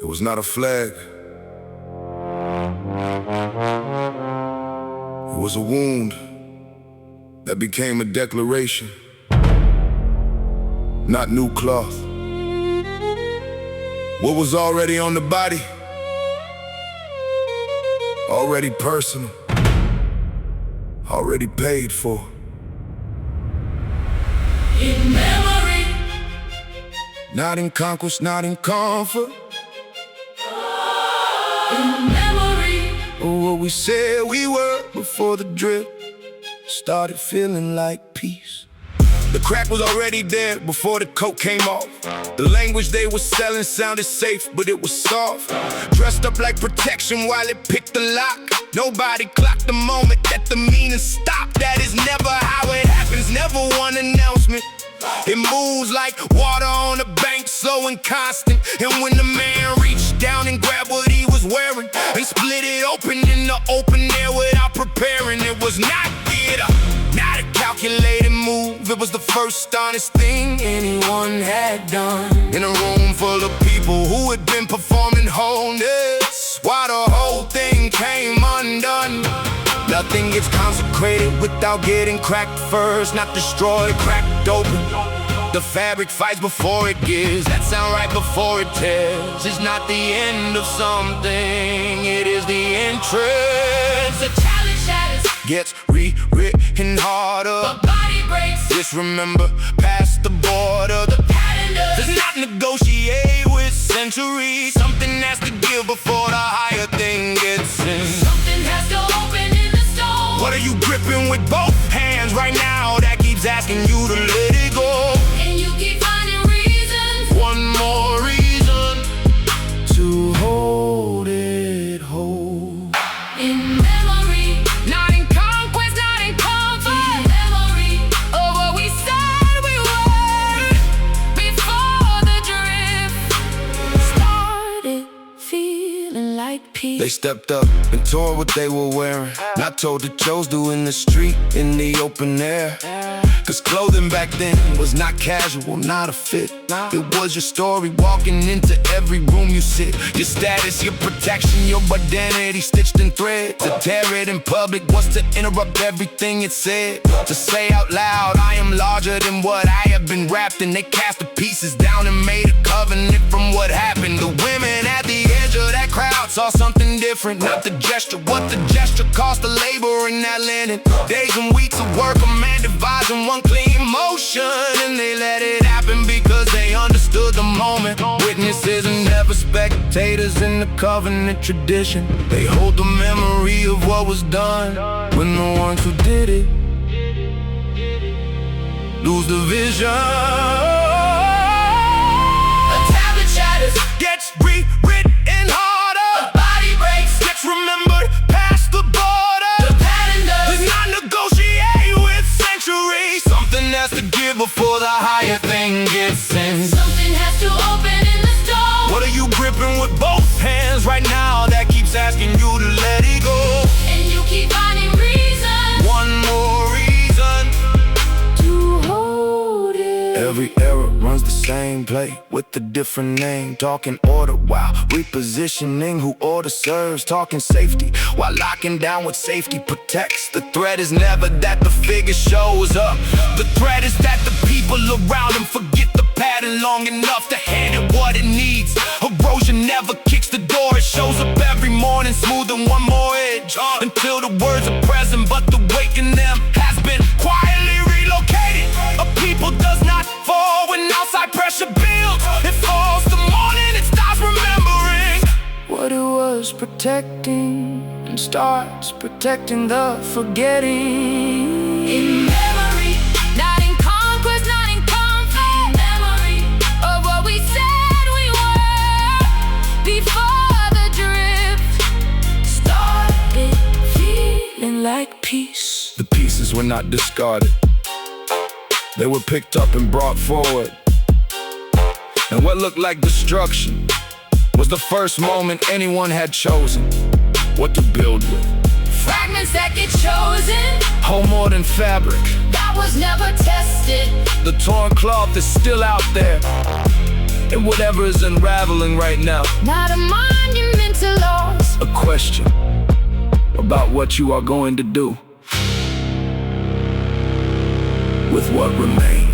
It was not a flag. It was a wound that became a declaration. Not new cloth. What was already on the body, already personal, already paid for. In memory, Not in conquest, not in comfort, in memory, or what we said we were before the drip started feeling like peace. The crack was already there before the coke came off. The language they were selling sounded safe, but it was soft. Dressed up like protection while it picked the lock. Nobody clocked the moment that the meaning stopped. That is never how it happens, never one announcement. It moves like water on a bank, slow and constant. And when the man reached down and grabbed what he was wearing and split it open in the open air without preparing, it was not theater, not a calculated move. It was the first honest thing anyone had done in a room full of people who had been performing wholeness while the whole thing came undone. Nothing gets consecrated without getting cracked first. Not destroyed, cracked open. The fabric fights before it gives. That sound right before it tears. It's not the end of something, it is the entrance. the challenge shatters, Gets rewritten harder. the body breaks, Just remember, past the border. the calendar. Does not negotiate with centuries. Something has to give before the higher thing gets in. Something has to open in the stone. What are you gripping with both hands right now that keeps asking you to let it go? And you keep finding reasons. One more reason to hold it whole. In memory, Not in conquest, not in in comfort, memory, of what we said we were before the drift started feeling like peace. They stepped up and tore what they were wearing. Not told to chose to in the street, in the open air. Cause clothing back then was not casual, not a fit. It was your story walking into every room you sit. Your status, your protection, your identity stitched in thread. To tear it in public was to interrupt everything it said. To say out loud, I am larger than what I have been wrapped in. They cast the pieces down and made a covenant from what happened. The women at the edge of that crowd saw something different. Not the gesture, what the gesture cost the labor in that linen. Days and weeks of work, a man devising one clean motion. And they let it happen because they understood the moment. Witnesses and never spectators in the covenant tradition. They hold the memory of what was done when the ones who did it lose the vision. The tablet shatters, Gets rewritten harder, the body breaks, gets remembered past the border. the pattern Does does. not negotiate with centuries. Something has to give before the higher thing gets in. Something has to open in the stone. What are you gripping with both hands right now that keeps asking you to let it go? And you keep finding reasons One more reason. to hold it. Every era runs the same play with a different name. Talking order while repositioning who order serves. Talking safety while locking down what safety protects. The threat is never that the figure shows up. The threat is that the people around him forget the pattern long enough to hand it what it needs. Erosion never kicks the door. It shows up every morning, smoothing one more edge until the words are present, but the weight in them has been quietly relocated. A people does not fall when outside pressure builds. It falls the morning it starts remembering what it was protecting and starts protecting the forgetting. In memory, Not in conquest, not in comfort, in memory, of what we said we were before the drift started feeling like peace. The pieces were not discarded. They were picked up and brought forward. And what looked like destruction was the first moment anyone had chosen what to build with. Fragments that get chosen, Hold more than fabric. that was never tested. The torn cloth is still out there, And whatever is unraveling right now, Not a monument to loss. a question about what you are going to do with what remains.